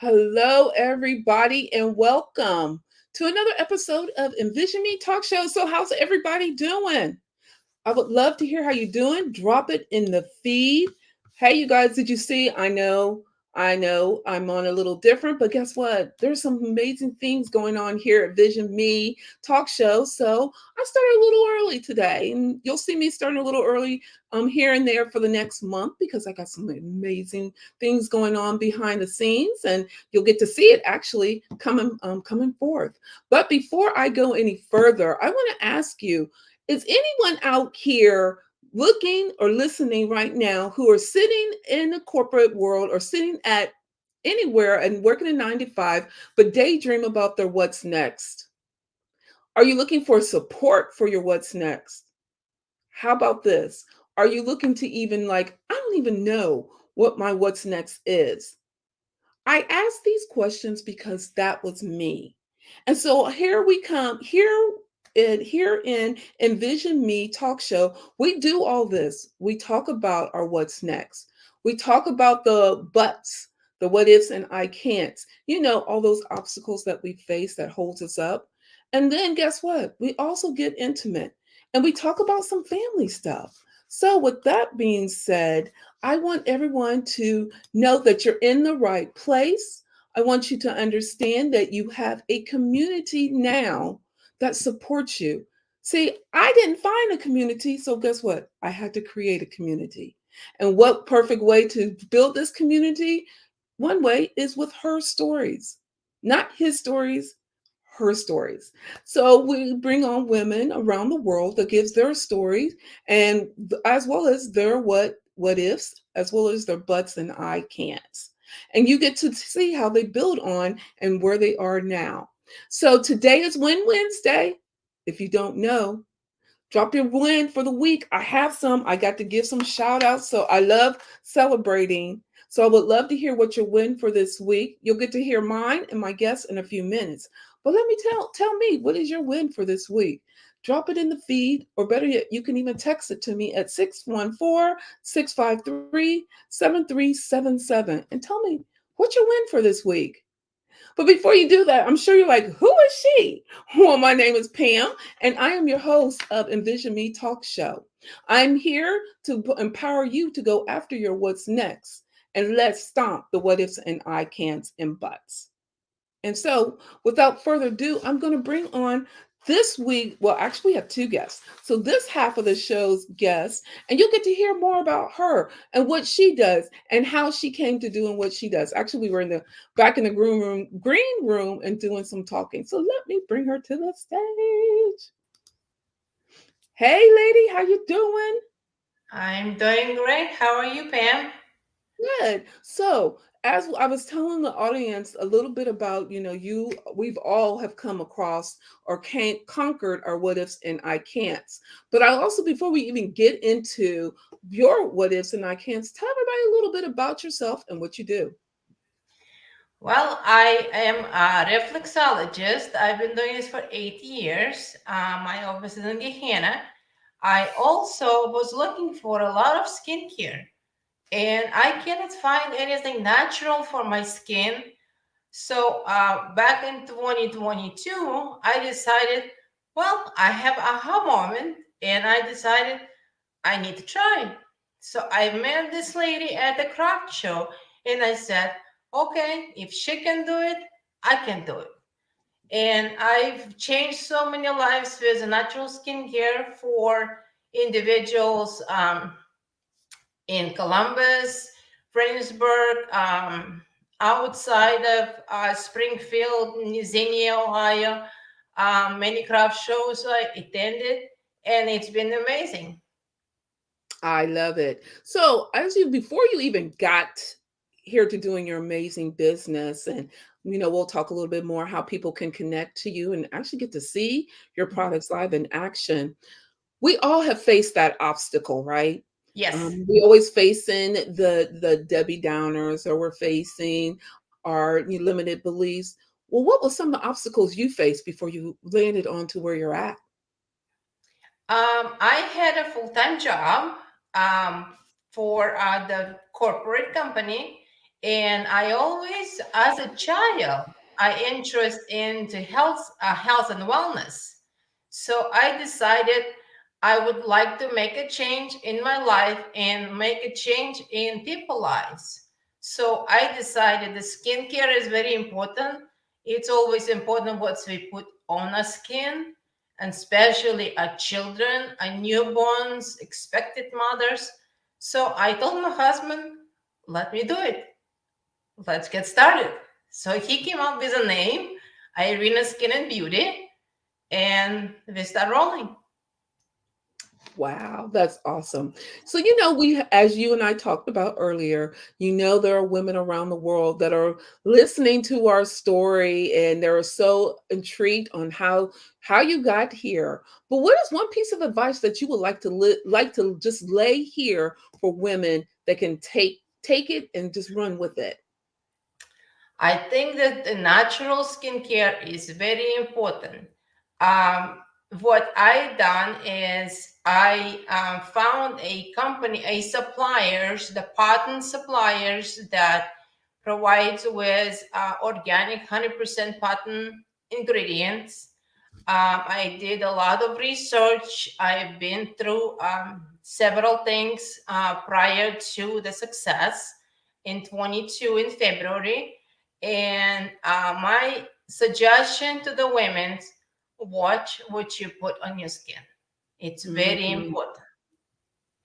Hello, everybody, and welcome to another episode of Envision Me Talk Show. So, how's everybody doing? I would love to hear how you're doing. Drop it in the feed. Hey, you guys, did you see? I know, I'm on a little different, but guess what? There's some amazing things going on here at Vision Me Talk Show. So I started a little early today, and you'll see me starting a little early here and there for the next month because I got some amazing things going on behind the scenes, and you'll get to see it actually coming forth. But before I go any further, I want to ask you, is anyone out here looking or listening right now who are sitting in the corporate world or sitting at anywhere and working in 9 to 5, but daydream about their what's next? Are you looking for support for your what's next? How about this? Are you looking to even I don't even know what my what's next is? I asked these questions because that was me. And so here we come, here in Envision Me Talk Show, we do all this. We talk about our what's next. We talk about the buts, the what ifs and I can'ts. All those obstacles that we face that holds us up. And then guess what? We also get intimate and we talk about some family stuff. So with that being said, I want everyone to know that you're in the right place. I want you to understand that you have a community now that supports you. See, I didn't find a community, so guess what? I had to create a community. And what perfect way to build this community? One way is with her stories, not his stories, her stories. So we bring on women around the world that gives their stories and as well as their what ifs, as well as their buts and I can'ts. And you get to see how they build on and where they are now. So today is Win Wednesday. If you don't know, drop your win for the week. I have some. I got to give some shout outs. So I love celebrating. So I would love to hear what your win for this week. You'll get to hear mine and my guests in a few minutes. But let me tell me, what is your win for this week? Drop it in the feed, or better yet, you can even text it to me at 614-653-7377 and tell me what's your win for this week. But before you do that, I'm sure you're like, who is she? Well, my name is Pam, and I am your host of Envision Me Talk Show. I'm here to empower you to go after your what's next, and let's stomp the what ifs and I can'ts and buts. And so, without further ado, I'm going to bring on this week. Well, actually, we have two guests. So, this half of the show's guests, and you'll get to hear more about her and what she does and how she came to doing what she does. Actually, we were in the back in the green room, and doing some talking. So, let me bring her to the stage. Hey, lady, how you doing? I'm doing great. How are you, Pam? Good. So, as I was telling the audience a little bit about, we've all have come across or conquered our what ifs and I can'ts. But I also, before we even get into your what ifs and I can'ts, tell everybody a little bit about yourself and what you do. Well, I am a reflexologist. I've been doing this for 8 years. My office is in Gehenna. I also was looking for a lot of skincare, and I cannot find anything natural for my skin. So back in 2022, I decided, well, I have a aha moment, and I decided I need to try. So I met this lady at the craft show and I said, okay, if she can do it, I can do it. And I've changed so many lives with natural skincare for individuals in Columbus, Fredericksburg, outside of Springfield, Xenia, Ohio. Many craft shows I attended, and it's been amazing. I love it. So, as you before you even got here to doing your amazing business, and we'll talk a little bit more how people can connect to you and actually get to see your products live in action. We all have faced that obstacle, right? Yes. We always facing the Debbie Downers, or we're facing our limited beliefs. Well, what were some of the obstacles you faced before you landed onto where you're at? I had a full-time job um, for the corporate company, And I always, as a child, I interest into health and wellness. So I decided I would like to make a change in my life and make a change in people's lives. So I decided the skincare is very important. It's always important what we put on our skin, and especially our children, our newborns, expected mothers. So I told my husband, let me do it. Let's get started. So he came up with a name, Irina Skin and Beauty, and we start rolling. Wow, that's awesome. So, we, as you and I talked about earlier, there are women around the world that are listening to our story and they're so intrigued on how you got here. But what is one piece of advice that you would like to just lay here for women that can take it and just run with it? I think that the natural skincare is very important. Um, what I done is I found a company, a suppliers, the patent suppliers that provides with organic 100% patent ingredients. I did a lot of research. I've been through several things prior to the success in 22 in February. And my suggestion to the women, watch what you put on your skin. It's very Mhm. important.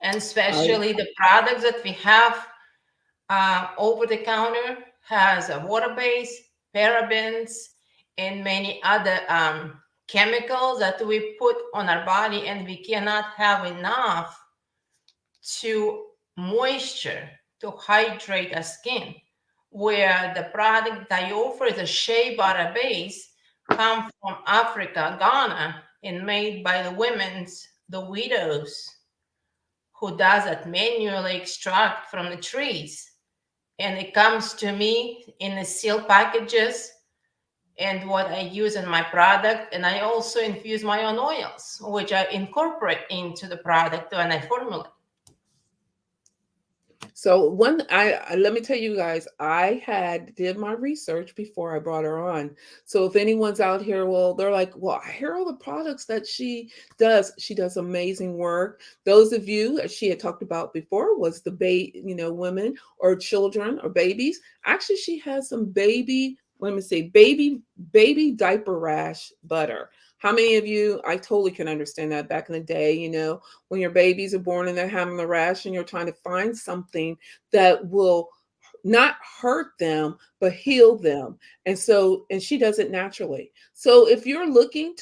And I especially the products that we have over the counter has a water base, parabens, and many other chemicals that we put on our body, and we cannot have enough to moisture to hydrate our skin. Where the product that I offer is a shea butter base, come from Africa, Ghana, and made by the women's, the widows, who does that manually extract from the trees, and it comes to me in the sealed packages and what I use in my product. And I also infuse my own oils, which I incorporate into the product when I formulate. So let me tell you guys, I had did my research before I brought her on. So if anyone's out here, well, they're like, well, I hear all the products that she does. She does amazing work. Those of you, as she had talked about before, was the women or children or babies. Actually, she has some let me say, baby diaper rash butter. How many of you? I totally can understand that back in the day, when your babies are born and they're having the rash and you're trying to find something that will not hurt them but heal them. And she does it naturally. So if you're looking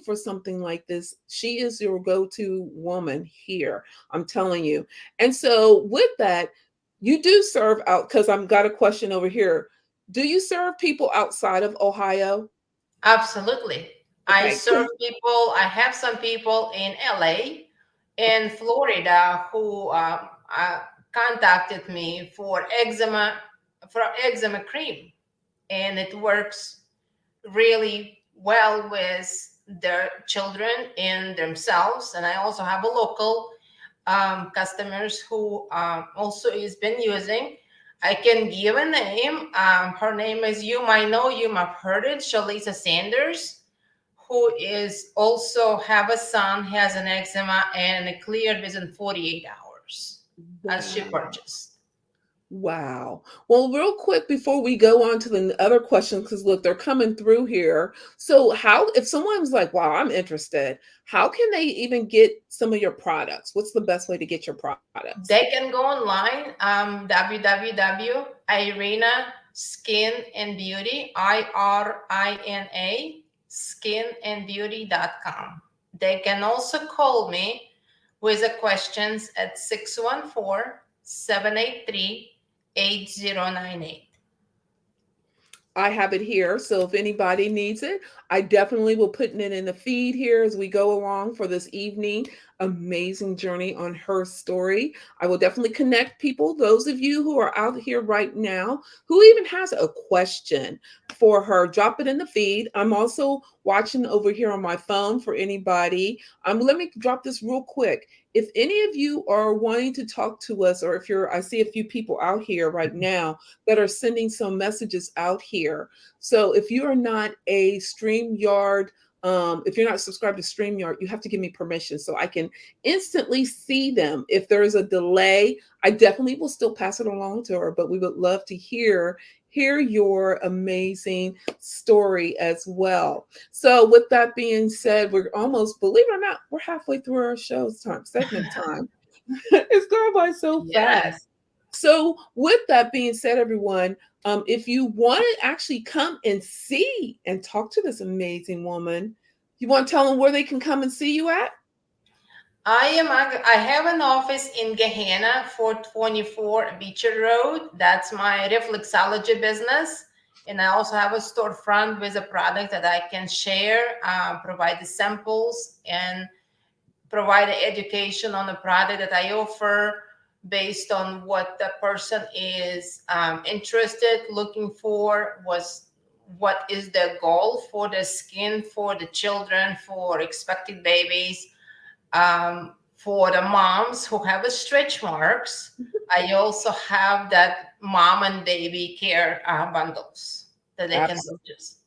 for something like this, she is your go-to woman here, I'm telling you. And so with that, you do serve out, because I've got a question over here. Do you serve people outside of Ohio? Absolutely. I Okay. serve people, I have some people in LA and Florida who contacted me for eczema cream, and it works really well with their children and themselves. And I also have a local customers who also has been using. I can give a name. Her name is, you might know, you might have heard it, Shalisa Sanders, who is also have a son, has an eczema, and it cleared within 48 hours as she Wow. purchased. Wow. Well, real quick before we go on to the other questions, because look, they're coming through here. So, if someone's like, wow, I'm interested, how can they even get some of your products? What's the best way to get your products? They can go online, www.irina Skin and Beauty, IRINA skinandbeauty.com. They can also call me with the questions at 614-783-8098. I have it here. So if anybody needs it, I definitely will put it in the feed here as we go along for this evening. Amazing journey on her story. I will definitely connect people, those of you who are out here right now, who even has a question for her, drop it in the feed. I'm also watching over here on my phone for anybody. Let me drop this real quick. if any of you are wanting to talk to us, or if you're, I see a few people out here right now that are sending some messages out here. So if you are not a StreamYard, if you're not subscribed to StreamYard, you have to give me permission so I can instantly see them. If there is a delay, I definitely will still pass it along to her, but we would love to hear your amazing story as well. So, with that being said, we're almost, believe it or not, we're halfway through our show's time, segment time. It's going by so fast. Yes. So, with that being said, everyone, if you want to actually come and see and talk to this amazing woman, you want to tell them where they can come and see you at? I have an office in Gehenna, 424 Beecher Road. That's my reflexology business. And I also have a storefront with a product that I can share, provide the samples, and provide education on the product that I offer based on what the person is interested, looking for, what is the goal for the skin, for the children, for expected babies, for the moms who have a stretch marks. I also have that mom and baby care bundles that they can Absolutely. purchase.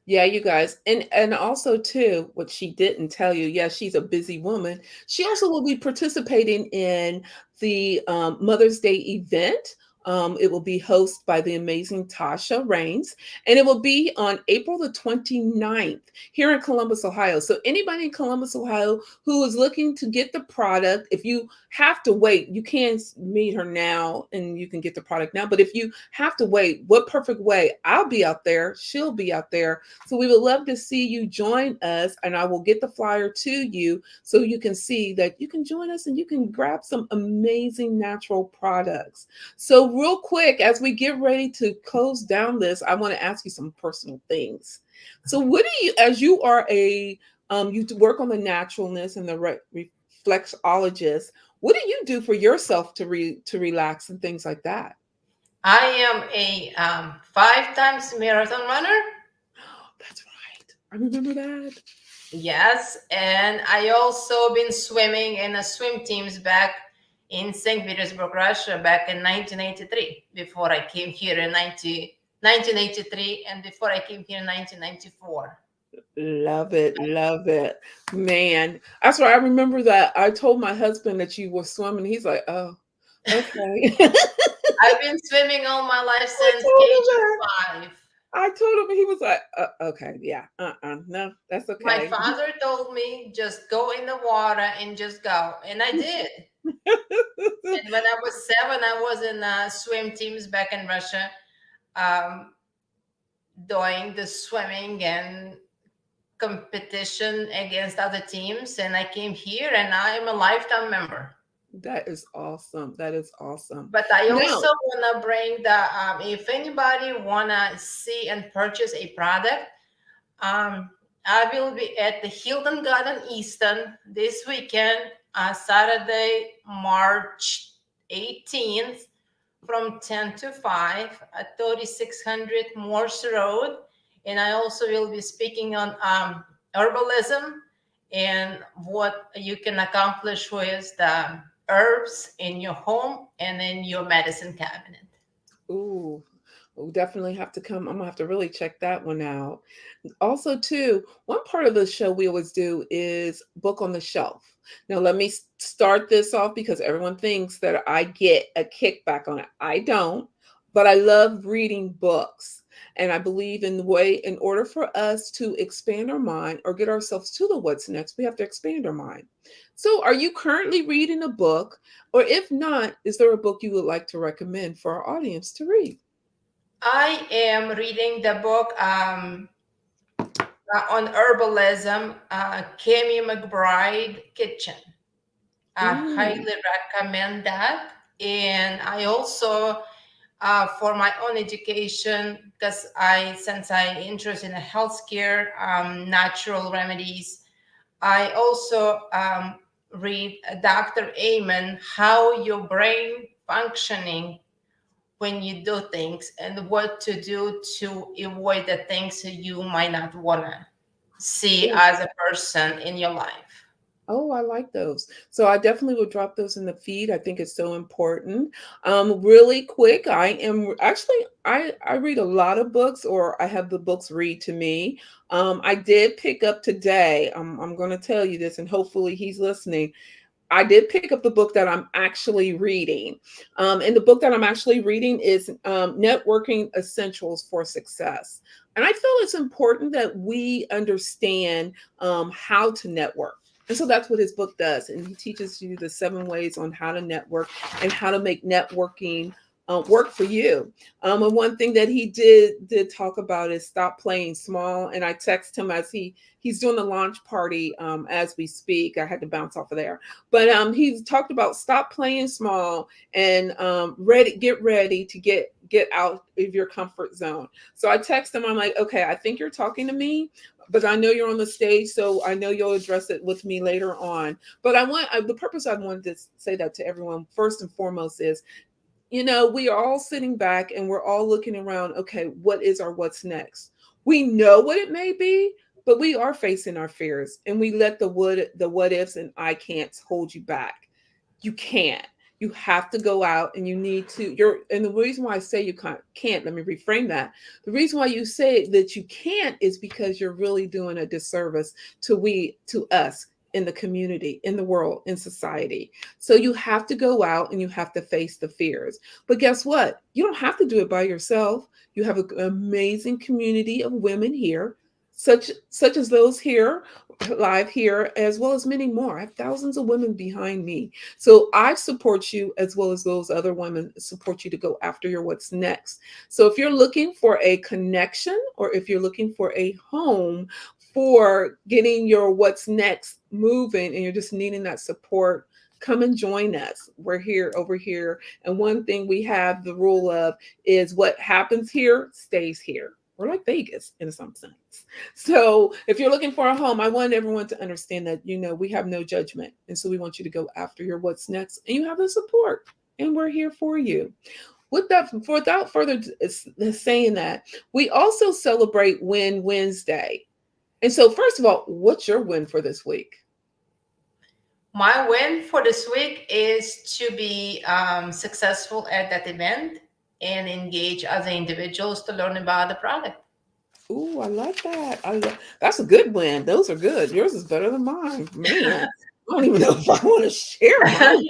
Yeah, you guys. And also too, what she didn't tell you, yeah, she's a busy woman. She also will be participating in the Mother's Day event. It will be hosted by the amazing Tasha Rains, and it will be on April the 29th here in Columbus, Ohio. So anybody in Columbus, Ohio who is looking to get the product, if you have to wait, you can meet her now and you can get the product now. But if you have to wait, what perfect way? I'll be out there, she'll be out there, so we would love to see you join us, and I will get the flyer to you so you can see that you can join us and you can grab some amazing natural products. So, real quick, as we get ready to close down this, I want to ask you some personal things. So, what do you, as you are a, you work on the naturalness and the reflexologist, what do you do for yourself to relax and things like that? I am a 5 times marathon runner. That's right. I remember that. Yes, and I also been swimming in a swim teams back in St. Petersburg, Russia, back in 1983. Before I came here in 1983, and before I came here in 1994. Love it, love it. Man, that's why I remember that I told my husband that you were swimming. He's like, "Oh, okay." I've been swimming all my life I since told him age that. of 5. I told him, and he was like, "Okay, yeah, no, that's My okay." father told me just go in the water and just go, and I did. And when I was 7, I was in swim teams back in Russia, um, doing the swimming and competition against other teams. And I came here, and I am a lifetime member. That is awesome. That is awesome. But I Now, also wanna bring the if anybody wanna see and purchase a product, Um, I will be at the Hilton Garden Easton this weekend, Saturday, March 18th, from 10 to 5 at 3600 Morse Road. And I also will be speaking on herbalism and what you can accomplish with the herbs in your home and in your medicine cabinet. ooh, we'll definitely have to come. I'm gonna have to really check that one out. Also, too, one part of the show we always do is book on the shelf. Now, let me start this off because everyone thinks that I get a kickback on it. I don't, but I love reading books. And I believe in the way, in order for us to expand our mind or get ourselves to the what's next, we have to expand our mind. So, are you currently reading a book? Or if not, is there a book you would like to recommend for our audience to read? I am reading the book on herbalism, Kami McBride Kitchen. I Ooh, highly recommend that. And I also, for my own education, because since I interested in healthcare, natural remedies, I also read Dr. Amen, How Your Brain Functioning When You Do Things and What to Do to Avoid the Things you might not want to see ooh. as a person in your life. Oh, I like those. So I definitely would drop those in the feed. I think it's so important. Really quick, I am actually I read a lot of books, or I have the books read to me. I did pick up today. I'm going to tell you this, and hopefully he's listening. I did pick up the book that I'm actually reading. And the book that I'm actually reading is Networking Essentials for Success. And I feel it's important that we understand how to network. And so that's what his book does. And he teaches you the 7 ways on how to network and how to make networking work for you. And one thing that he did talk about is stop playing small. And I text him as he's doing the launch party as we speak. I had to bounce off of there, but he's talked about stop playing small and get ready to get out of your comfort zone. So I text him. I'm like, okay, I think you're talking to me, but I know you're on the stage, so I know you'll address it with me later on. But the purpose I wanted to say that to everyone first and foremost is, we are all sitting back and we're all looking around. Okay, what is our what's next? We know what it may be, but we are facing our fears, and we let the what ifs and I can't hold you back. You can't. You have to go out, and you need to. And the reason why I say you can't, let me reframe that. The reason why you say that you can't is because you're really doing a disservice to us in the community, in the world, in society. So you have to go out and you have to face the fears. But guess what? You don't have to do it by yourself. You have an amazing community of women here, such as those here live here, as well as many more. I have thousands of women behind me. So I support you, as well as those other women support you to go after your what's next. So if you're looking for a connection, or if you're looking for a home for getting your what's next moving, and you're just needing that support, come and join us. We're here over here. And one thing we have the rule of is what happens here stays here. We're like Vegas in some sense. So if you're looking for a home, I want everyone to understand that, we have no judgment. And so we want you to go after your what's next, and you have the support, and we're here for you. Without further saying that, we also celebrate Win Wednesday. And so, first of all, what's your win for this week? My win for this week is to be successful at that event and engage other individuals to learn about the product. Ooh, I like that. That's a good win. Those are good. Yours is better than mine. Man, I don't even know if I want to share mine.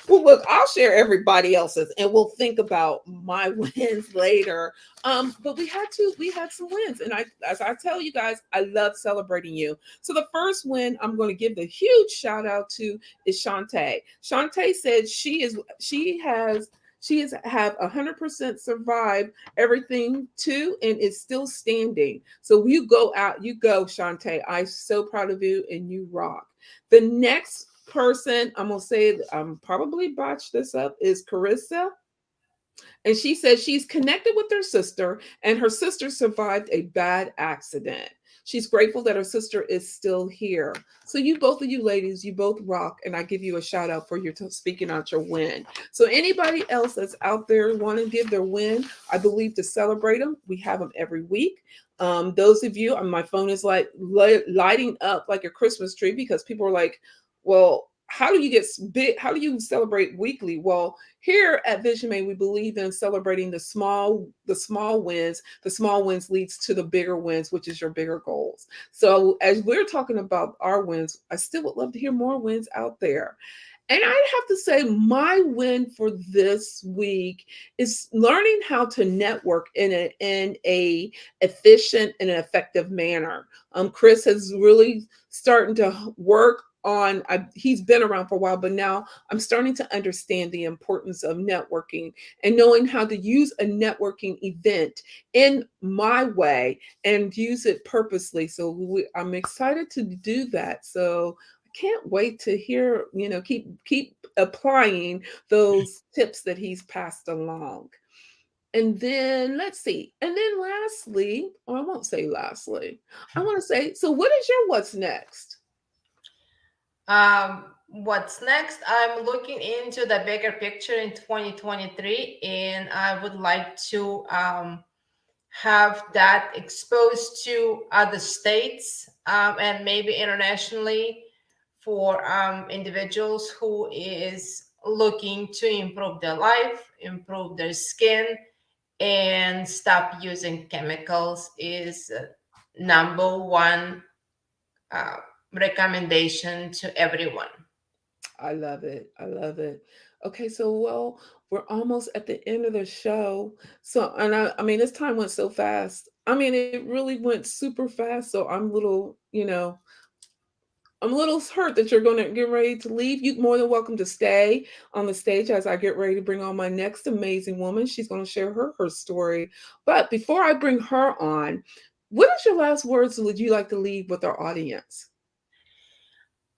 Well, look, I'll share everybody else's, and we'll think about my wins later. But we had some wins, and as I tell you guys, I love celebrating you. So the first win I'm going to give the huge shout out to is Shantae. Shantae said she has have 100% survived everything too, and is still standing. So you go, Shantae. I'm so proud of you, and you rock. The next person, I'm gonna say, I'm probably botched this up, is Carissa. And she says she's connected with her sister, and her sister survived a bad accident. She's grateful that her sister is still here. So both of you ladies, you both rock, and I give you a shout out for your speaking out your win. So anybody else that's out there want to give their win, I believe, to celebrate them, we have them every week. Those of you, my phone is like lighting up like a Christmas tree, because people are like, well, how do you get big? How do you celebrate weekly? Well, here at Vision May, we believe in celebrating the small wins. The small wins leads to the bigger wins, which is your bigger goals. So as we're talking about our wins, I still would love to hear more wins out there. And I'd have to say my win for this week is learning how to network in a efficient and an effective manner. Chris has really starting to work on. He's been around for a while, but now I'm starting to understand the importance of networking and knowing how to use a networking event in my way and use it purposely. So I'm excited to do that. So can't wait to hear, keep applying those tips that he's passed along. And then let's see. And then lastly, or I won't say lastly, I want to say, so what is your what's next? What's next? I'm looking into the bigger picture in 2023, and I would like to have that exposed to other states and maybe internationally. for individuals who is looking to improve their life, improve their skin, and stop using chemicals is number one uh, recommendation to everyone. I love it. I love it. Okay, so well, we're almost at the end of the show. So, and I mean, this time went so fast. I mean, it really went super fast. So I'm a little, I'm a little hurt that you're going to get ready to leave. You're more than welcome to stay on the stage as I get ready to bring on my next amazing woman. She's going to share her story. But before I bring her on, what is your last words would you like to leave with our audience?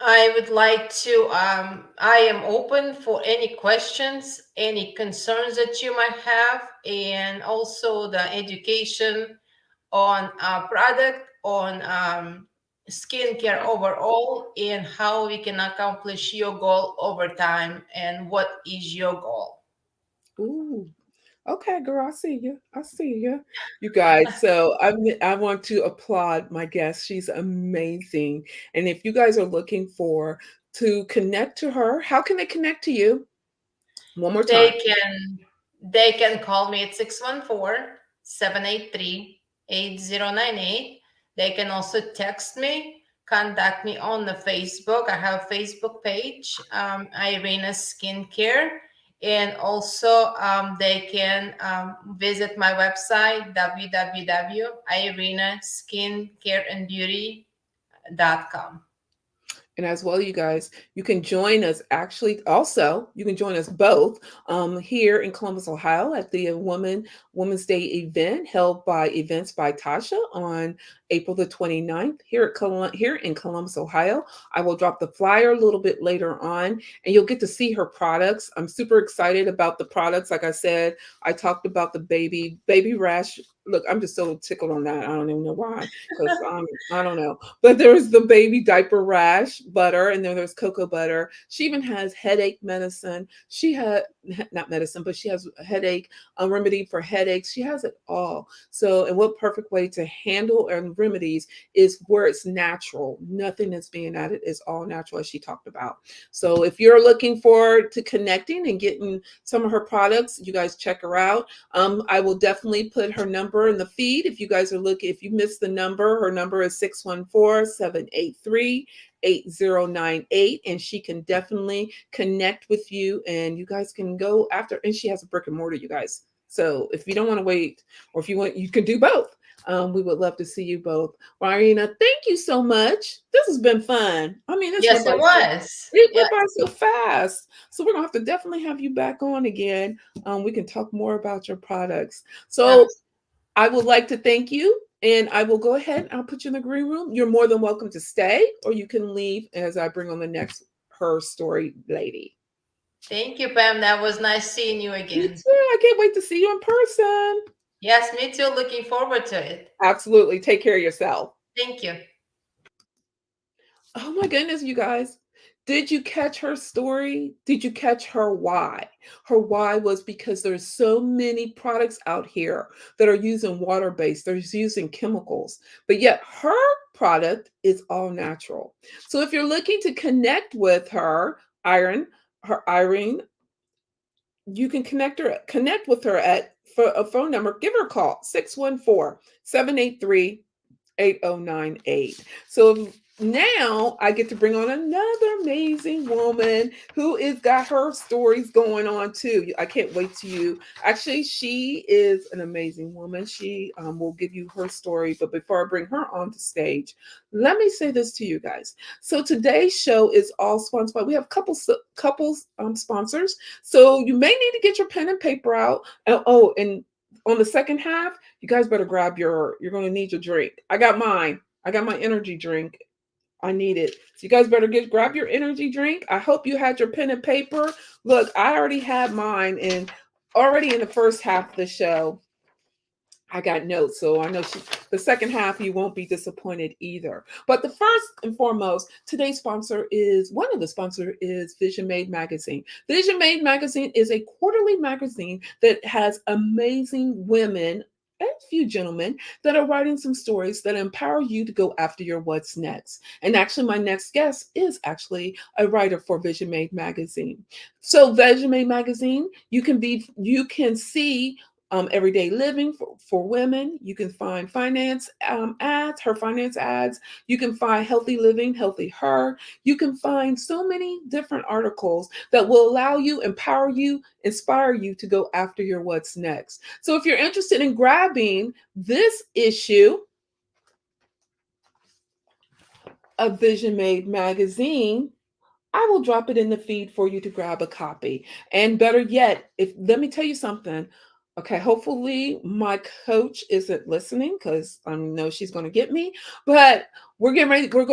I would like to, I am open for any questions, any concerns that you might have, and also the education on a product, on skincare overall, and how we can accomplish your goal over time, and what is your goal. Ooh, okay, girl, I see you. I see you. You guys, so I want to applaud my guest. She's amazing. And if you guys are looking for to connect to her, how can they connect to you? One more time. They can they can call me at 614-783-8098. They can also text me, contact me on the Facebook. I have a Facebook page, Irina Skincare. And also they can visit my website, www.irinaskincareandbeauty.com. And as well, you guys, you can join us actually also, you can join us both here in Columbus, Ohio at the Women's Day event held by Events by Tasha on April the 29th here here in Columbus, Ohio. I will drop the flyer a little bit later on and you'll get to see her products. I'm super excited about the products. Like I said, I talked about the baby rash. Look, I'm just so tickled on that. I don't even know why, because I don't know. But there's the baby diaper rash butter, and then there's cocoa butter. She even has headache medicine. She had not medicine, but she has a headache remedy for headaches. She has it all. So, and what perfect way to handle and remedies is where it's natural. Nothing that's being added is all natural, as she talked about. So, if you're looking forward to connecting and getting some of her products, you guys check her out. I will definitely put her number in the feed. If you guys are looking, if you missed the number, her number is 614-783-8098, and she can definitely connect with you and you guys can go after. And she has a brick and mortar, you guys. So if you don't want to wait, or if you want, you can do both. We would love to see you both. Irina, thank you so much. This has been fun. I mean, Yes, it was. it Yeah, went by so fast. So we're gonna have to definitely have you back on again. We can talk more about your products. So I would like to thank you, and I will go ahead. I'll put you in the green room. You're more than welcome to stay, or you can leave as I bring on the next her story lady. thank you, Pam. That was nice seeing you Me again. too. I can't wait to see you in person. Yes, me too. Looking forward to it. Absolutely. Take care of yourself. Thank you. Oh my goodness, you guys. Did you catch her story? Did you catch her why? Her why was because there's so many products out here that are using water-based, they're using chemicals, but yet her product is all natural. So if you're looking to connect with her, Irene, you can connect with her at for a phone number. Give her a call, 614-783-8098. So now I get to bring on another amazing woman who is got her stories going on too. I can't wait to you. Actually, she is an amazing woman. She will give you her story. But before I bring her onto stage, let me say this to you guys. So today's show is all sponsored by. We have couples sponsors. So you may need to get your pen and paper out. Oh, and on the second half, you guys better grab you're going to need your drink. I got mine. I got my energy drink. I need it. So you guys better grab your energy drink. I hope you had your pen and paper. Look, I already had mine, and already in the first half of the show, I got notes, so I know the second half you won't be disappointed either. But the first and foremost, today's sponsor is one of the sponsors is Vision Made Magazine. Vision Made Magazine is a quarterly magazine that has amazing women a few gentlemen that are writing some stories that empower you to go after your what's next. And actually, my next guest is actually a writer for Vision Made magazine. So, Vision Made magazine, you can see everyday living for women. You can find finance ads, her finance ads. You can find healthy living, healthy her. You can find so many different articles that will allow you, empower you, inspire you to go after your what's next. So if you're interested in grabbing this issue of Vision Made magazine, I will drop it in the feed for you to grab a copy. And better yet, if let me tell you something. Okay, hopefully my coach isn't listening because I know she's going to get me. But we're getting ready. We're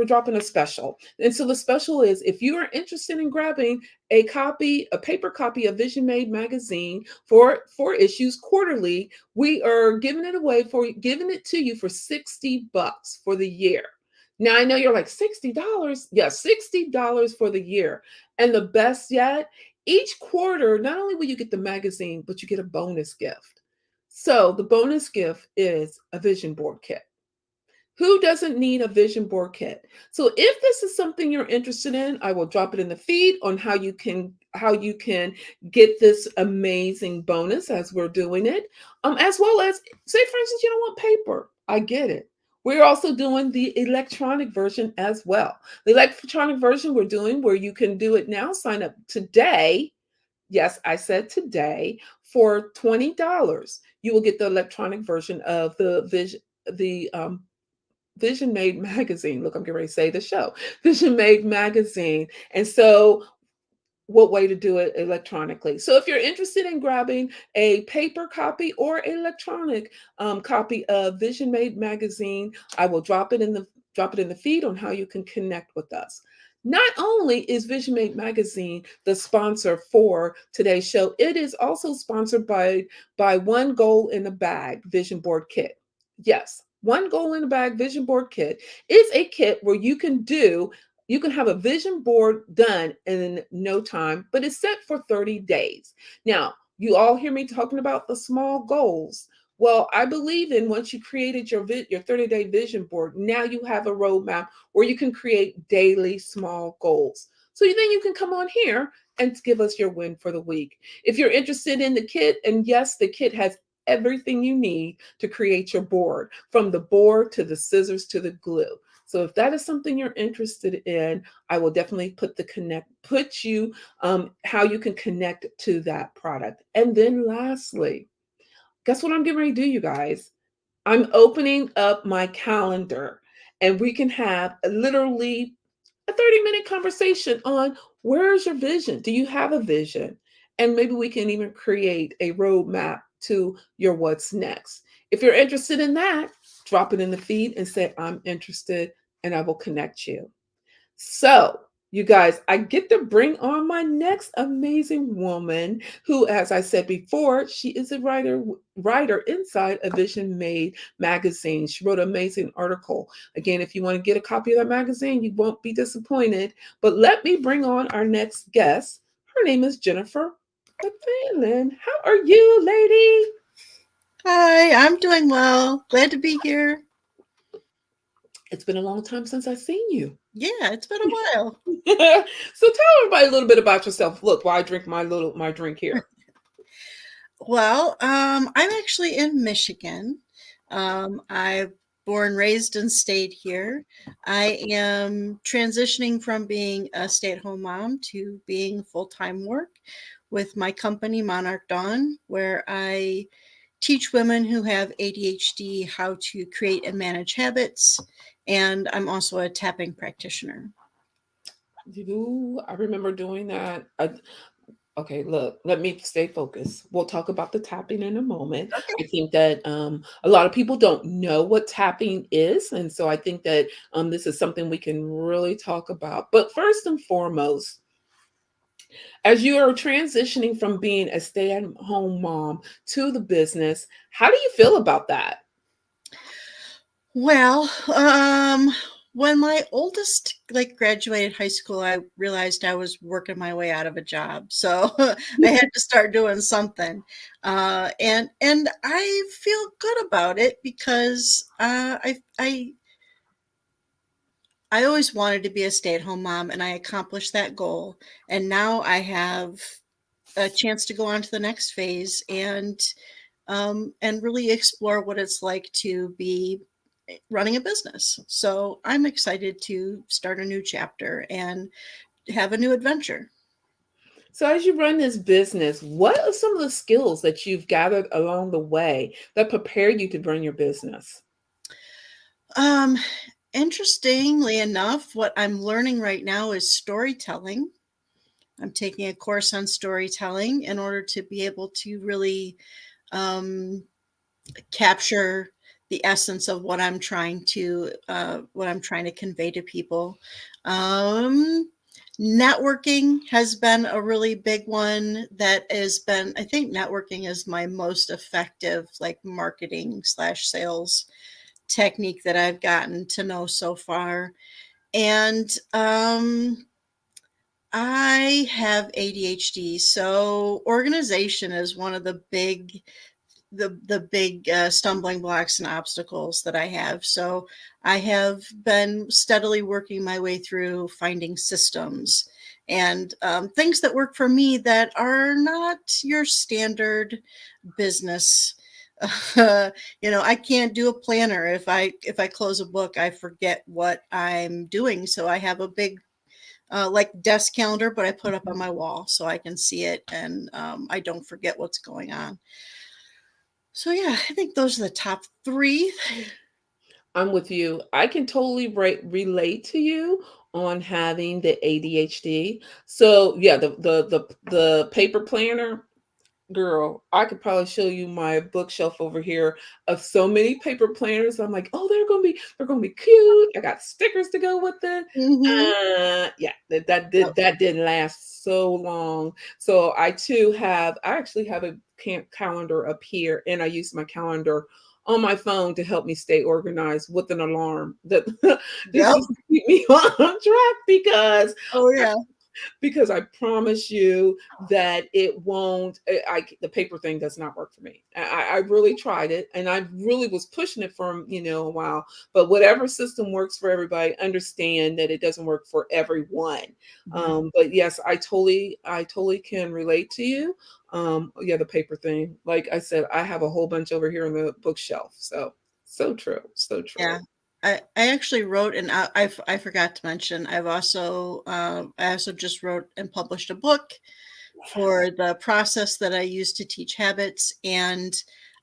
dropping a special. And so the special is if you are interested in grabbing a paper copy of Vision Made magazine for issues quarterly, we are giving it to you for $60 for the year. Now I know you're like $60. Yeah, $60 for the year. And the best yet, each quarter, not only will you get the magazine, but you get a bonus gift. So the bonus gift is a vision board kit. Who doesn't need a vision board kit? So if this is something you're interested in, I will drop it in the feed on how you can get this amazing bonus as we're doing it. As well as say for instance you don't want paper. I get it. We're also doing the electronic version as well. The electronic version we're doing where you can do it now, sign up today. Yes, I said today for $20. You will get the electronic version of the Vision Made magazine. Look, I'm getting ready to say the show. Vision Made magazine. And so what way to do it electronically. So if you're interested in grabbing a paper copy or electronic copy of Vision Made magazine, I will drop it in the feed on how you can connect with us. Not only is Vision Made magazine the sponsor for today's show, it is also sponsored by One Goal in a Bag Vision Board Kit. Yes, One Goal in a Bag Vision Board Kit is a kit where you can have a vision board done in no time, but it's set for 30 days. Now, you all hear me talking about the small goals. Well, I believe in once you created your 30-day vision board, now you have a roadmap where you can create daily small goals. So then you can come on here and give us your win for the week. If you're interested in the kit, and yes, the kit has everything you need to create your board, from the board to the scissors to the glue. So if that is something you're interested in, I will definitely put you how you can connect to that product. And then lastly, guess what I'm getting ready to do, you guys? I'm opening up my calendar and we can have literally a 30-minute conversation on where's your vision? Do you have a vision? And maybe we can even create a roadmap to your what's next. If you're interested in that, drop it in the feed and say, I'm interested, and I will connect you. So, you guys, I get to bring on my next amazing woman who, as I said before, she is a writer inside a Vision Made magazine. She wrote an amazing article. Again, if you want to get a copy of that magazine, you won't be disappointed. But let me bring on our next guest. Her name is Jennifer McPhailin. How are you, lady? Hi, I'm doing well. Glad to be here. It's been a long time since I've seen you. Yeah, it's been a while. So tell everybody a little bit about yourself. Look, while I drink my drink here. Well, I'm actually in Michigan. I've born, raised, and stayed here. I am transitioning from being a stay-at-home mom to being full-time work with my company, Monarch Dawn, where I teach women who have ADHD how to create and manage habits. And I'm also a tapping practitioner. I remember doing that. Okay, look, let me stay focused. We'll talk about the tapping in a moment. I Okay. think that a lot of people don't know what tapping is. And so I think that this is something we can really talk about. But first and foremost, as you are transitioning from being a stay at home mom to the business, how do you feel about that? Well, When my oldest graduated high school, I realized I was working my way out of a job, so I had to start doing something, and I feel good about it because I always wanted to be a stay-at-home mom, and I accomplished that goal, and now I have a chance to go on to the next phase and really explore what it's like to be running a business. So I'm excited to start a new chapter and have a new adventure. So, as you run this business, what are some of the skills that you've gathered along the way that prepare you to run your business? Um, Interestingly enough, what I'm learning right now is storytelling. I'm taking a course on storytelling in order to be able to really um, capture the essence of what I'm trying to convey to people. Um, Networking has been a really big one that has been, I think networking is my most effective marketing slash sales technique that I've gotten to know so far. And I have ADHD, so organization is one of the big stumbling blocks and obstacles that I have. So I have been steadily working my way through finding systems and things that work for me that are not your standard business. I can't do a planner. If I close a book, I forget what I'm doing. So I have a big desk calendar, but I put up on my wall so I can see it and I don't forget what's going on. So yeah, I think those are the top three. I'm with you. I can totally relate to you on having the ADHD. So yeah, the paper planner. Girl, I could probably show you my bookshelf over here of so many paper planners. I'm like, oh, they're gonna be cute. I got stickers to go with it. Mm-hmm. Yeah, that didn't last so long. So I actually have a calendar up here, and I use my calendar on my phone to help me stay organized with an alarm that this Yep. just to keep me on track Oh yeah. because I promise you that it won't. The paper thing does not work for me. I really tried it, and I really was pushing it for a while. But whatever system works for everybody, understand that it doesn't work for everyone. Mhm. But yes, I totally can relate to you. Yeah, the paper thing. Like I said, I have a whole bunch over here on the bookshelf. So so true, so true. Yeah. I actually wrote, and I forgot to mention, I also just wrote and published a book for the process that I use to teach habits. And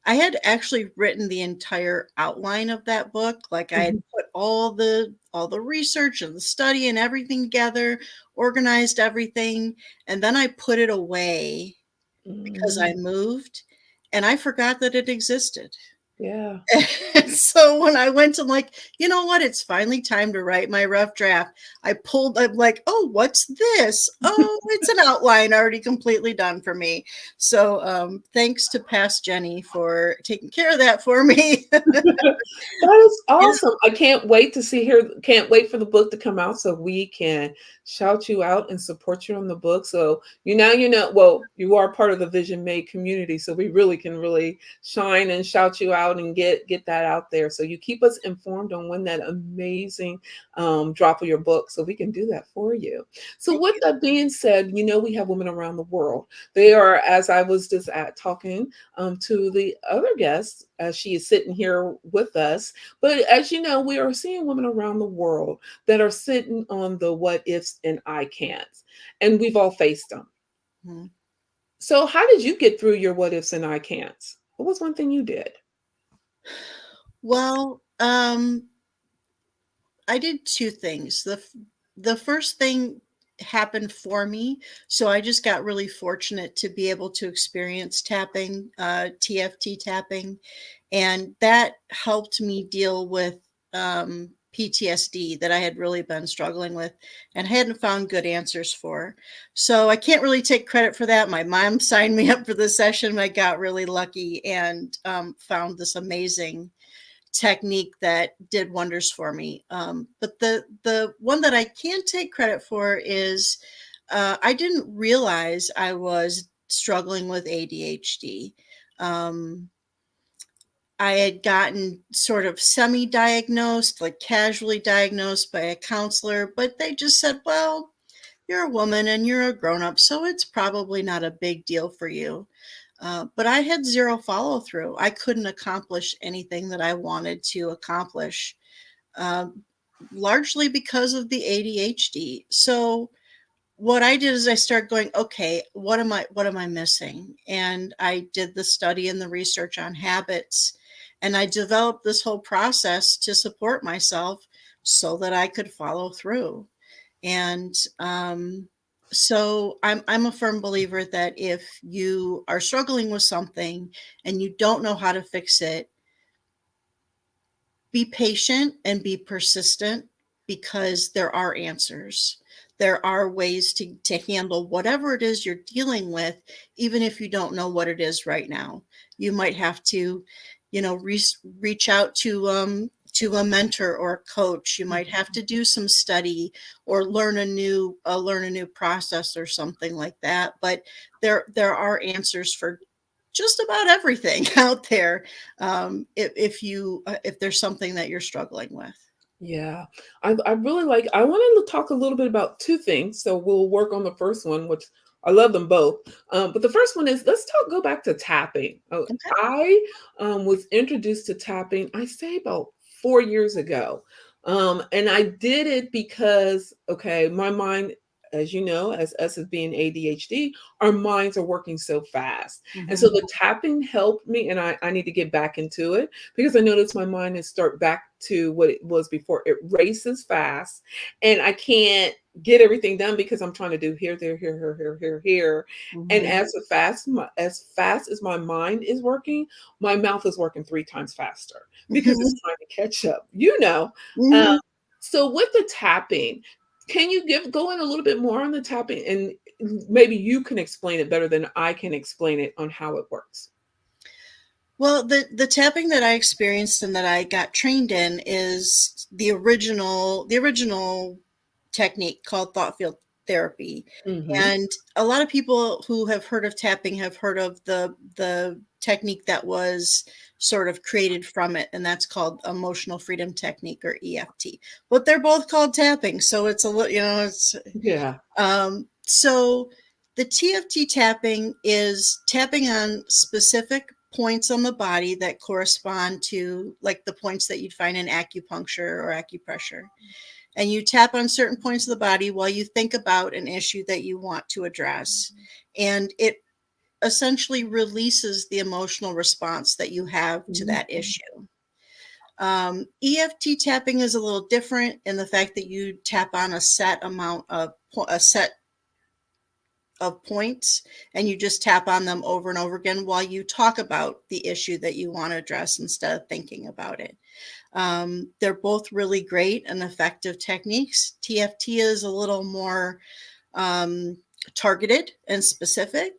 I had actually written the entire outline of that book. Like I had Mhm. put all the research and the study and everything together, organized everything, and then I put it away because I Mhm. moved and I forgot that it existed. Yeah. And so when I went to you know what? It's finally time to write my rough draft. I'm like, oh, what's this? Oh, it's an outline already completely done for me. So thanks to past Jenny for taking care of that for me. That is Yeah. awesome. I can't wait to see here. Can't wait for the book to come out so we can shout you out and support you on the book. So well, you are part of the Vision Made community, so we really can really shine and shout you out and get that out there. So you keep us informed on when that amazing drop of your book, so we can do that for you. So Thank with you. that being said, we have women around the world. They are, as I was just talking to the other guest, as she is sitting here with us. But as you know, we are seeing women around the world that are sitting on the what ifs and I can'ts, and we've all faced them. Mhm. So, how did you get through your what ifs and I can'ts? What was one thing you did? Well, I did two things. The first thing happened for me, so I just got really fortunate to be able to experience tapping, TFT tapping, and that helped me deal with PTSD that I had really been struggling with and hadn't found good answers for. So I can't really take credit for that. My mom signed me up for the session. I got really lucky and found this amazing technique that did wonders for me. But the one that I can take credit for is I didn't realize I was struggling with ADHD. Um, I had gotten sort of semi-diagnosed, like casually diagnosed by a counselor, but they just said, well, you're a woman and you're a grown up, so it's probably not a big deal for you. But I had zero follow through. I couldn't accomplish anything that I wanted to accomplish, uh, largely because of the ADHD. So what I did is I started going, okay, what am I missing? And I did the study and the research on habits, and I developed this whole process to support myself so that I could follow through. And so I'm a firm believer that if you are struggling with something and you don't know how to fix it, be patient and be persistent, because there are answers. There are ways to handle whatever it is you're dealing with, even if you don't know what it is right now. You might have to, reach out to a mentor or a coach. You might have to do some study or learn a new process or something like that. But there are answers for just about everything out there, if there's something that you're struggling with. Yeah, I really like. I wanted to talk a little bit about two things. So we'll work on the first one, which I love them both. But the first one is, let's talk. Go back to tapping. Okay. I was introduced to tapping, I say about 4 years ago, and I did it because, okay, my mind, as you know, as us as being ADHD, our minds are working so fast. And so Mhm. the tapping helped me, and I need to get back into it because I noticed my mind is start back to what it was before. It races fast, and I can't get everything done because I'm trying to do here, there, here. And Mhm. as fast as my mind is working, my mouth is working 3 times faster because it's Mhm. trying to catch up. You know. Um, Mhm. so with the tapping, can you go in a little bit more on the tapping, and maybe you can explain it better than I can explain it on how it works? Well, the tapping that I experienced and that I got trained in is the original technique called thought field therapy. Hmm. And a lot of people who have heard of tapping have heard of the technique that was sort of created from it, and that's called emotional freedom technique, or EFT. But they're both called tapping, so it's a little, it's Yeah. so the TFT tapping is tapping on specific points on the body that correspond to, like, the points that you'd find in acupuncture or acupressure. And you tap on certain points of the body while you think about an issue that you want to address. And it essentially releases the emotional response that you have to that Mhm. issue. EFT tapping is a little different in the fact that you tap on a set of points, and you just tap on them over and over again while you talk about the issue that you want to address instead of thinking about it. They're both really great and effective techniques. TFT is a little more um, targeted and specific,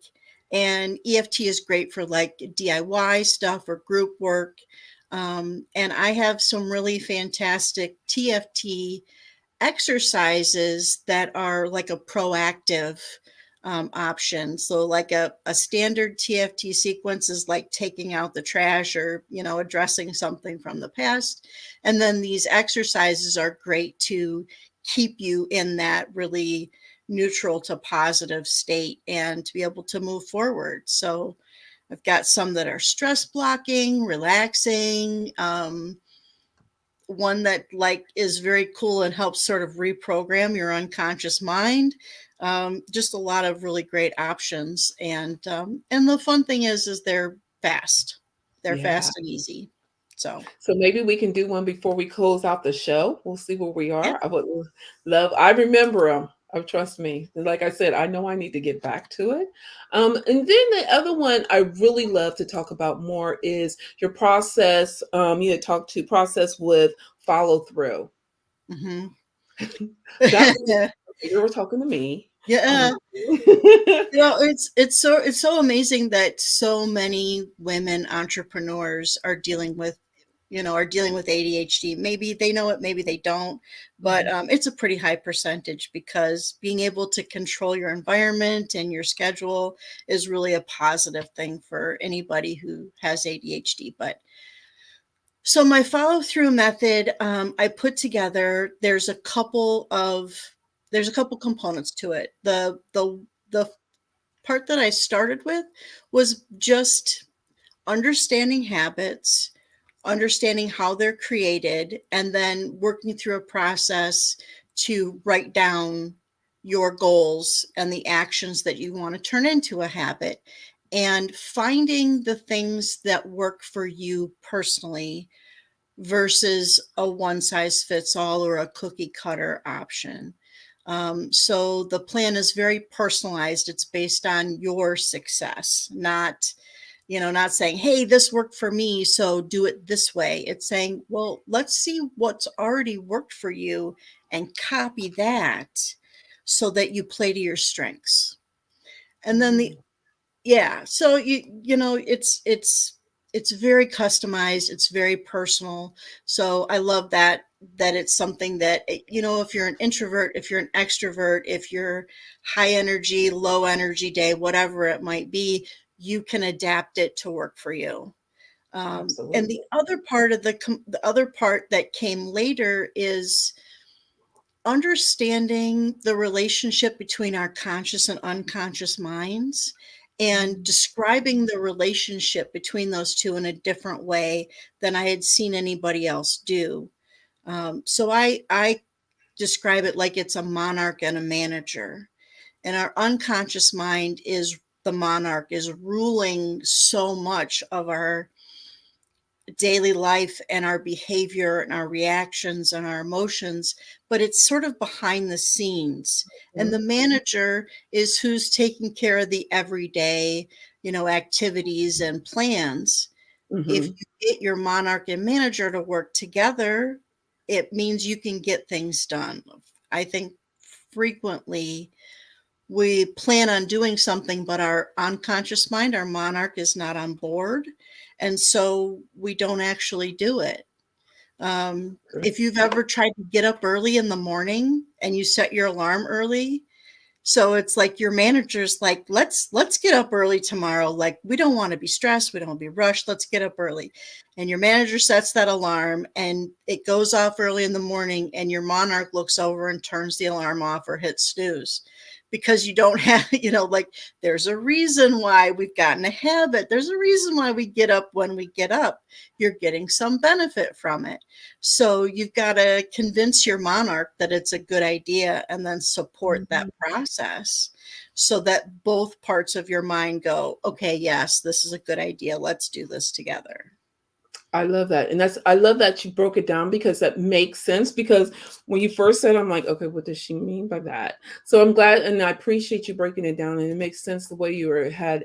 and EFT is great for like DIY stuff or group work. And I have some really fantastic TFT exercises that are like a proactive option. So, like a standard TFT sequence is like taking out the trash or, addressing something from the past. And then these exercises are great to keep you in that really neutral to positive state and to be able to move forward. So, I've got some that are stress blocking, relaxing, one that like is very cool and helps sort of reprogram your unconscious mind. Just a lot of really great options, and the fun thing is they're Yeah. fast and easy. So So maybe we can do one before we close out the show. We'll see where we yeah. are. I would love. I remember them. Oh, trust me. Like I said, I know I need to get back to it. And then the other one I really love to talk about more is your process. You had talked to process with follow through. Hmm. That was, you were talking to me. Um, Yeah. It's so amazing that so many women entrepreneurs are dealing with, are dealing with ADHD. Maybe they know it, maybe they don't, but it's a pretty high percentage because being able to control your environment and your schedule is really a positive thing for anybody who has ADHD. But so my follow through method, I put together. There's a couple components to it. The part that I started with was just understanding habits, understanding how they're created, and then working through a process to write down your goals and the actions that you want to turn into a habit, and finding the things that work for you personally versus a one size fits all or a cookie cutter option. So the plan is very personalized. It's based on your success, not saying, hey, this worked for me, so do it this way. It's saying, well, let's see what's already worked for you and copy that so that you play to your strengths. And then so it's very customized, it's very personal. So I love that it's something that, if you're an introvert, if you're an extrovert, if you're high energy, low energy day, whatever it might be, you can adapt it to work for you. And Absolutely. the other part that came later is understanding the relationship between our conscious and unconscious minds and describing the relationship between those two in a different way than I had seen anybody else do. So I describe it like it's a monarch and a manager. And our unconscious mind is the monarch, is ruling so much of our daily life and our behavior and our reactions and our emotions, but it's sort of behind the scenes. And the manager is who's taking care of the everyday, activities and plans. If Mm-hmm. you get your monarch and manager to work together, it means you can get things done. I think frequently we plan on doing something, but our unconscious mind, our monarch, is not on board. And so we don't actually do it. If you've ever tried to get up early in the morning and you set your alarm early, so it's like your manager's like, let's get up early tomorrow. Like, we don't want to be stressed. We don't want to be rushed. Let's get up early. And your manager sets that alarm and it goes off early in the morning, and your monarch looks over and turns the alarm off or hits snooze because you don't have, like, there's a reason why we've gotten a habit. There's a reason why we get up when we get up. You're getting some benefit from it. So you've got to convince your monarch that it's a good idea and then support that process so that both parts of your mind go, okay, yes, this is a good idea. Let's do this together. I love that. And I love that you broke it down because that makes sense. Because when you first said, I'm like, okay, what does she mean by that? So I'm glad, and I appreciate you breaking it down, and it makes sense the way you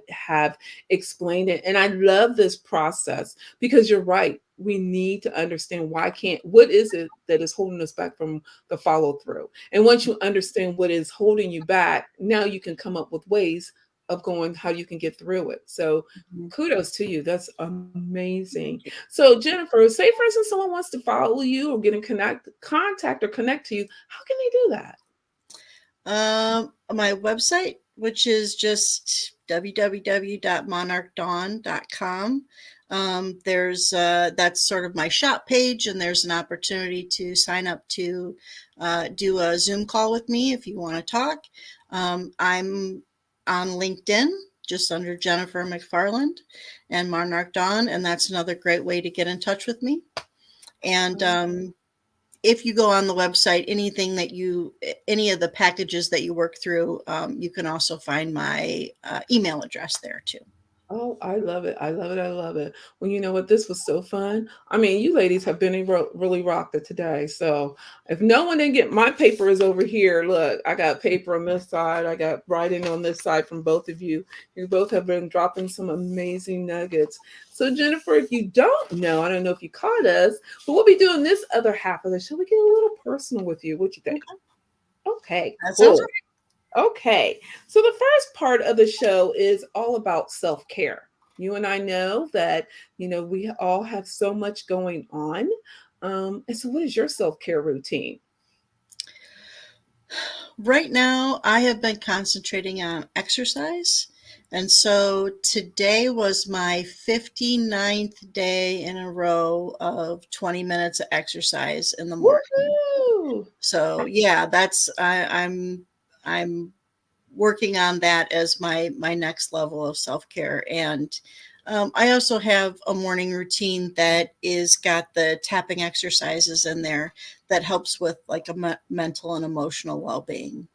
have explained it. And I love this process because you're right. We need to understand what is it that is holding us back from the follow through. And once you understand what is holding you back, now you can come up with ways of going how you can get through it. So Mhm. kudos to you. That's amazing. So Jennifer, say for instance someone wants to follow you or get in contact or connect to you, how can they do that? My website, which is just www.monarchdawn.com. There's That's sort of my shop page, and there's an opportunity to sign up to do a Zoom call with me if you want to talk. I'm on LinkedIn, just under Jennifer McFarland and Monarch Dawn, and that's another great way to get in touch with me. And if you go on the website, any of the packages that you work through, you can also find my email address there too. Oh, I love it. I love it. I love it. Well, you know what? This was so fun. I mean, you ladies have been really rocked it today. So if no one didn't get my paper is over here. Look, I got paper on this side. I got writing on this side from both of you. You both have been dropping some amazing nuggets. So Jennifer, if you don't know, I don't know if you caught us, but we'll be doing this other half of the show. We get a little personal with you. What you think? Okay, Okay, that sounds cool. Okay. So the first part of the show is all about self care. You and I know that, we all have so much going on. And so, what is your self care routine? Right now, I have been concentrating on exercise. And so today was my 59th day in a row of 20 minutes of exercise in the morning. Woohoo! So yeah, I'm working on that as my next level of self-care. And I also have a morning routine that is got the tapping exercises in there that helps with like a mental and emotional well-being.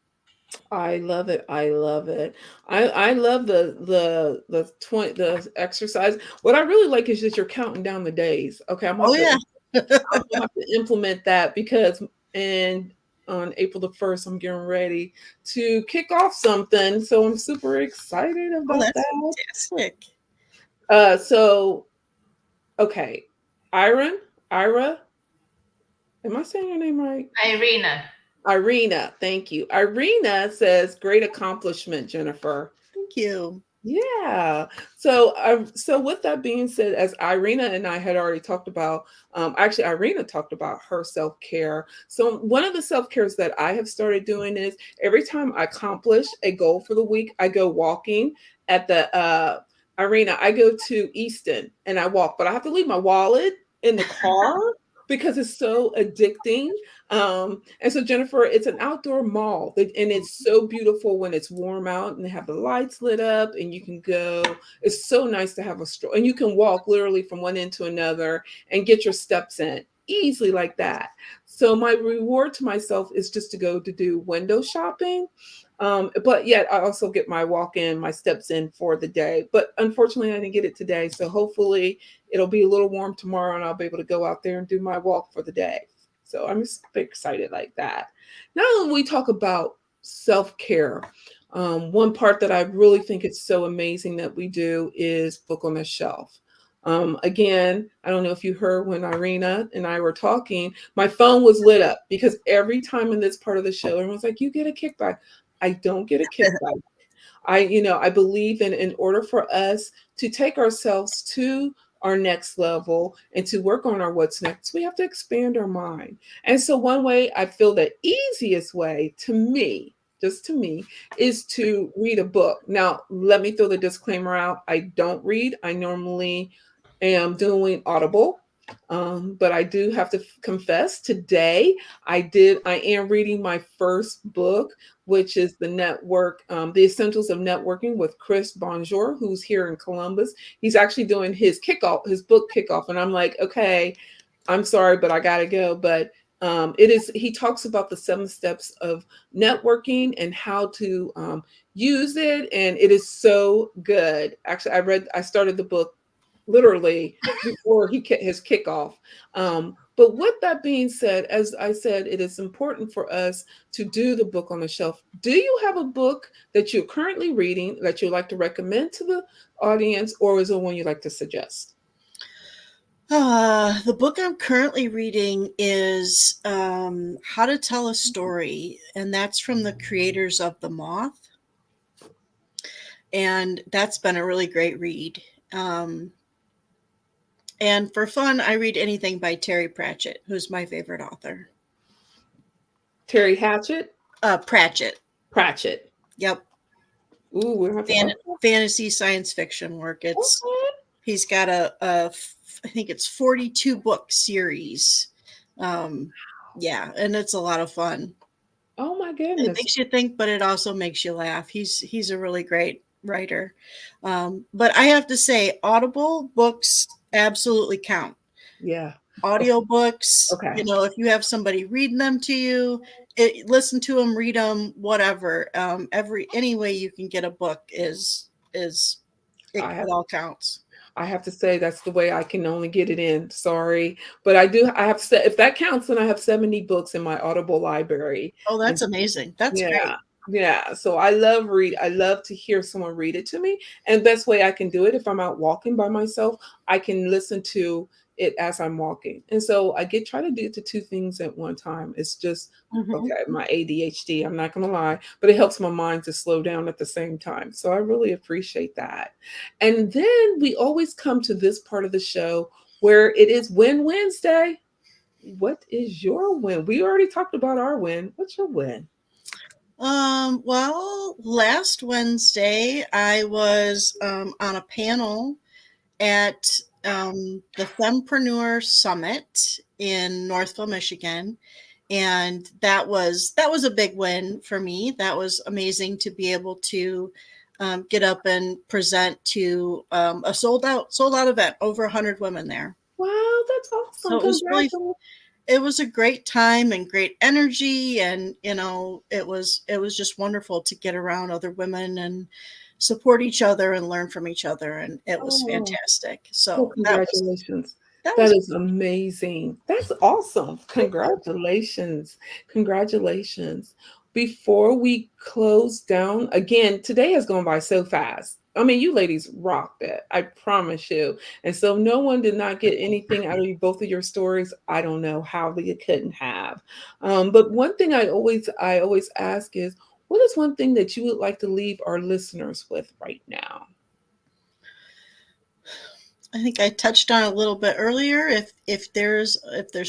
I love it. I love it. I love the exercise. What I really like is that you're counting down the days. Okay, Oh yeah. I'm gonna have to implement that because and on April the 1st, I'm getting ready to kick off something. So I'm super excited Oh, about that's that. fantastic. So okay. Iron, Ira, am I saying your name right? Irina. Irina, thank you. Irina says, great accomplishment, Jennifer. Thank you. Yeah. So with that being said, as Irina and I had already talked about, actually Irina talked about her self care. So one of the self cares that I have started doing is every time I accomplish a goal for the week, I go walking at the arena. I go to Easton and I walk, but I have to leave my wallet in the car because it's so addicting. And so Jennifer, it's an outdoor mall and it's so beautiful when it's warm out and they have the lights lit up and you can go. It's so nice to have a stroll and you can walk literally from one end to another and get your steps in easily like that. So my reward to myself is just to go to do window shopping. But yet I also get my walk in, my steps in for the day. But unfortunately, I didn't get it today. So hopefully it'll be a little warm tomorrow and I'll be able to go out there and do my walk for the day. So I'm just excited like that. Now, when we talk about self care, one part that I really think it's so amazing that we do is book on the shelf. Again, I don't know if you heard when Irina and I were talking, my phone was lit up because every time in this part of the show, everyone's like, you get a kickback. I don't get a kickback. I believe in order for us to take ourselves to our next level and to work on our what's next, we have to expand our mind. And so one way I feel the easiest way to me, just to me, is to read a book. Now, let me throw the disclaimer out. I don't read. I normally am doing Audible. But I do have to confess today I am reading my first book, which is The Essentials of Networking with Chris Bonjour, who's here in Columbus. He's actually doing his book kickoff. And I'm like, okay, I'm sorry, but I gotta go. But he talks about the 7 steps of networking and how to use it. And it is so good. Actually, I started the book literally before his kickoff. But with that being said, as I said, it is important for us to do the book on the shelf. Do you have a book that you're currently reading that you'd like to recommend to the audience, or is it one you'd like to suggest? The book I'm currently reading is How to Tell a Story, and that's from the creators of The Moth. And that's been a really great read. And for fun, I read anything by Terry Pratchett, who's my favorite author. Terry Hatchett? Pratchett. Pratchett. Yep. Ooh, we'll have to fantasy science fiction work. He's got I think it's 42 book series. Yeah, and it's a lot of fun. Oh my goodness. It makes you think, but it also makes you laugh. He's a really great writer. But I have to say, Audible books absolutely count. Yeah. Audiobooks, Okay. If you have somebody reading them to you, listen to them, read them, whatever. Any way you can get a book it all counts. I have to say that's the way I can only get it in. Sorry, but if that counts, then I have 70 books in my Audible library. Oh, that's amazing. That's great. Yeah. So I love to hear someone read it to me. And best way I can do it, if I'm out walking by myself, I can listen to it as I'm walking. And so I get try to do the two things at one time. It's just Mhm. okay, my ADHD, I'm not gonna lie, but it helps my mind to slow down at the same time. So I really appreciate that. And then we always come to this part of the show where it is Win Wednesday. What is your win? We already talked about our win. What's your win? Well, last Wednesday I was on a panel at the Fempreneur Summit in Northville, Michigan, and that was a big win for me. That was amazing to be able to get up and present to a sold out event, over 100 women there. Wow, that's awesome. So Congratulations. it was a great time and great energy, and it was just wonderful to get around other women and support each other and learn from each other, and it was Oh. fantastic. Well, So congratulations. that That was is amazing. That's awesome. Congratulations. Congratulations. Before we close down, again, today has gone by so fast. I mean, you ladies rocked it. I promise you. And so no one did not get anything out of you, both of your stories. I don't know how they couldn't have. But one thing I always ask is, what is one thing that you would like to leave our listeners with right now? I think I touched on a little bit earlier. If there's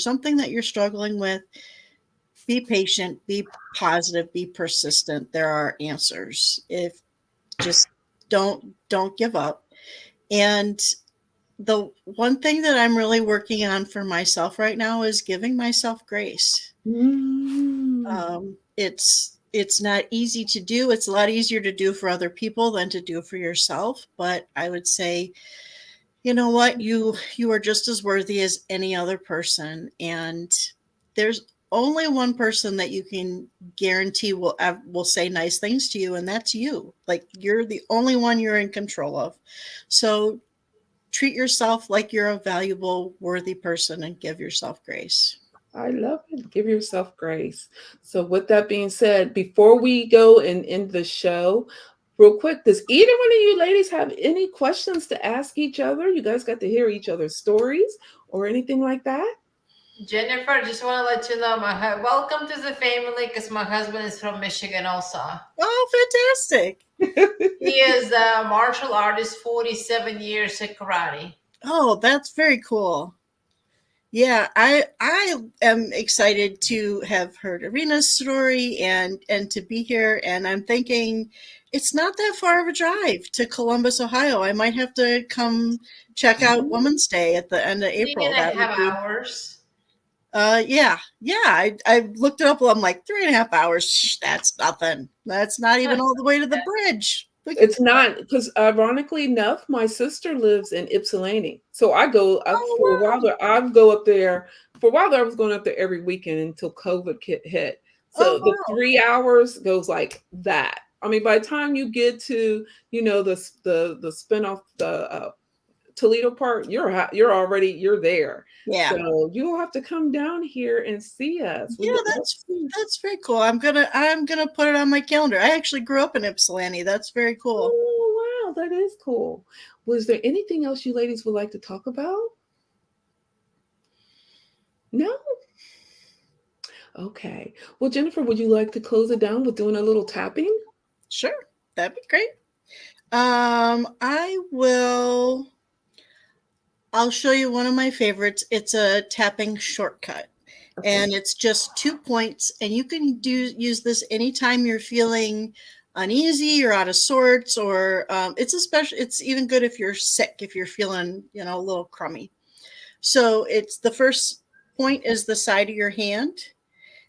something that you're struggling with, be patient, be positive, be persistent. There are answers. If just don't give up. And the one thing that I'm really working on for myself right now is giving myself grace. Mm. It's not easy to do. It's a lot easier to do for other people than to do for yourself. But I would say, you know what, you are just as worthy as any other person, and there's only one person that you can guarantee will say nice things to you, and that's you. Like, you're the only one you're in control of. So treat yourself like you're a valuable, worthy person and give yourself grace. I love it. Give yourself grace. So, with that being said, before we go and end the show, real quick, does either one of you ladies have any questions to ask each other? You guys got to hear each other's stories or anything like that? Jennifer, just want to let you know, welcome to the family because my husband is from Michigan also. Oh, fantastic. He is a martial artist, 47 years at karate. Oh, that's very cool. Yeah, I am excited to have heard Irina's story and to be here. And I'm thinking it's not that far of a drive to Columbus, Ohio. I might have to come check out Women's Day at the end of Three April. and a That would half be hours. yeah. I looked it up. I'm like 3.5 hours. That's nothing. That's not even all the way to the bridge. Look at It's not because, ironically enough, my sister lives in Ypsilanti, so I go up oh for a while. wow. There, I go up there for a while. There, I was going up there every weekend until COVID hit. Oh So the wow. 3 hours goes like that. I mean, by the time you get to the spinoff, the Toledo part, you're there. Yeah. So you'll have to come down here and see us. We Yeah, would love that's to. that's very cool. I'm gonna put it on my calendar. I actually grew up in Ypsilanti. That's very cool. Oh wow, that is cool. Was there anything else you ladies would like to talk about? No? Okay. Well, Jennifer, would you like to close it down with doing a little tapping? Sure, that'd be great. I will. I'll show you one of my favorites. It's a tapping shortcut, Okay. and it's just 2 points. And you can use this anytime you're feeling uneasy or out of sorts, or it's even good if you're sick, if you're feeling a little crummy. So it's the first point is the side of your hand,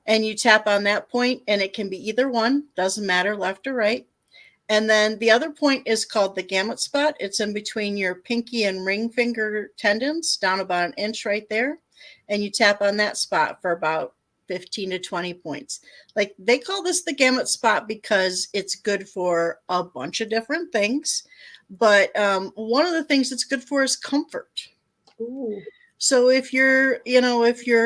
and you tap on that point, and it can be either one, doesn't matter, left or right. And then the other point is called the gamut spot. It's in between your pinky and ring finger tendons, down about an inch right there. And you tap on that spot for about 15 to 20 points. Like, they call this the gamut spot because it's good for a bunch of different things. But one of the things it's good for is comfort. Ooh. So if you're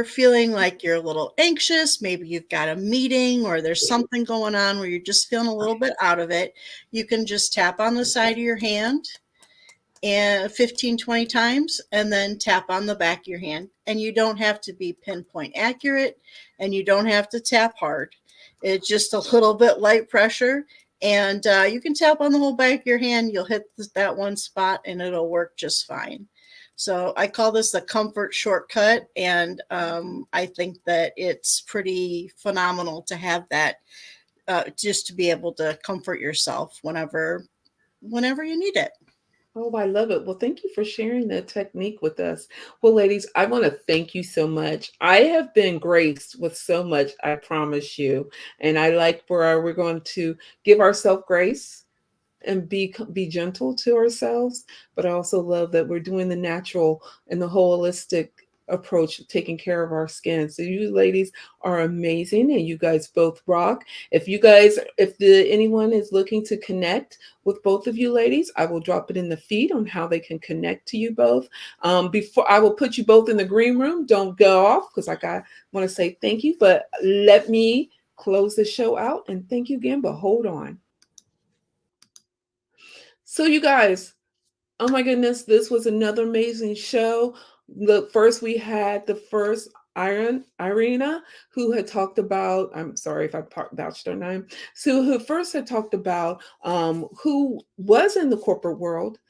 feeling like you're a little anxious, maybe you've got a meeting or there's something going on where you're just feeling a little bit out of it, you can just tap on the side of your hand and 15, 20 times, and then tap on the back of your hand. And you don't have to be pinpoint accurate, and you don't have to tap hard. It's just a little bit light pressure, and you can tap on the whole back of your hand. You'll hit that one spot, and it'll work just fine. So I call this the comfort shortcut, and I think that it's pretty phenomenal to have that, just to be able to comfort yourself whenever you need it. Oh, I love it. Well, thank you for sharing that technique with us. Well, ladies, I want to thank you so much. I have been graced with so much, I promise you. And I like where we're going to give ourselves grace and be gentle to ourselves, but I also love that we're doing the natural and the holistic approach of taking care of our skin. So you ladies are amazing and you guys both rock. If anyone is looking to connect with both of you ladies, I will drop it in the feed on how they can connect to you both. Before I will put you both in the green room, don't go off because I want to say thank you, but let me close the show out and thank you again, but hold on. So, you guys, oh my goodness, this was another amazing show. Look, first we had the first Irina, who had talked about, I'm sorry if I vouched her name, so who first had talked about who was in the corporate world,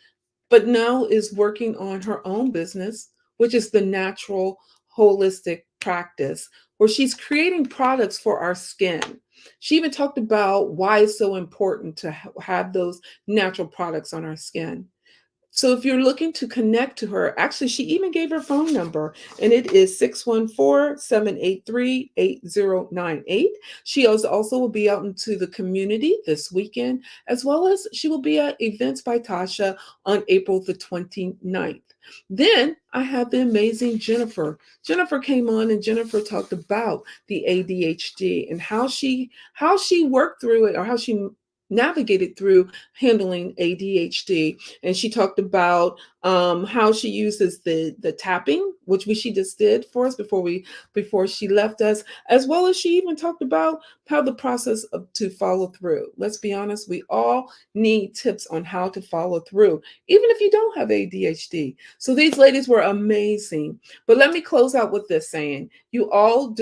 but now is working on her own business, which is the natural holistic practice, where she's creating products for our skin. She even talked about why it's so important to have those natural products on our skin. So if you're looking to connect to her, actually, she even gave her phone number, and it is 614-783-8098. She also will be out into the community this weekend, as well as she will be at Events by Tasha on April the 29th. Then I have the amazing Jennifer. Jennifer came on and Jennifer talked about the ADHD and how she worked through it, or how she navigated through handling ADHD. And she talked about how she uses the tapping, which she just did for us before she left us, as well as she even talked about how the process to follow through. Let's be honest, we all need tips on how to follow through, even if you don't have ADHD. So these ladies were amazing. But let me close out with this saying: you all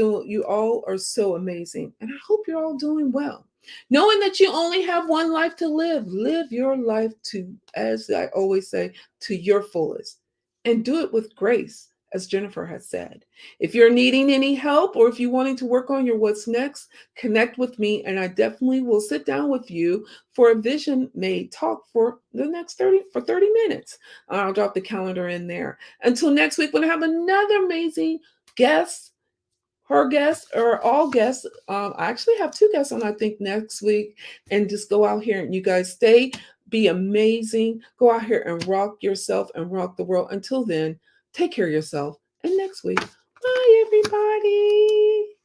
are so amazing, and I hope you're all doing well. Knowing that you only have one life to live your life to, as I always say, to your fullest. And do it with grace, as Jennifer has said. If you're needing any help or if you're wanting to work on your what's next, connect with me and I definitely will sit down with you for a Vision Made talk for the next 30 minutes. I'll drop the calendar in there. Until next week, we're going to have another amazing guest, her guests or all guests. I actually have two guests on, I think, next week. And just go out here and you guys be amazing. Go out here and rock yourself and rock the world. Until then, take care of yourself. And next week, bye, everybody.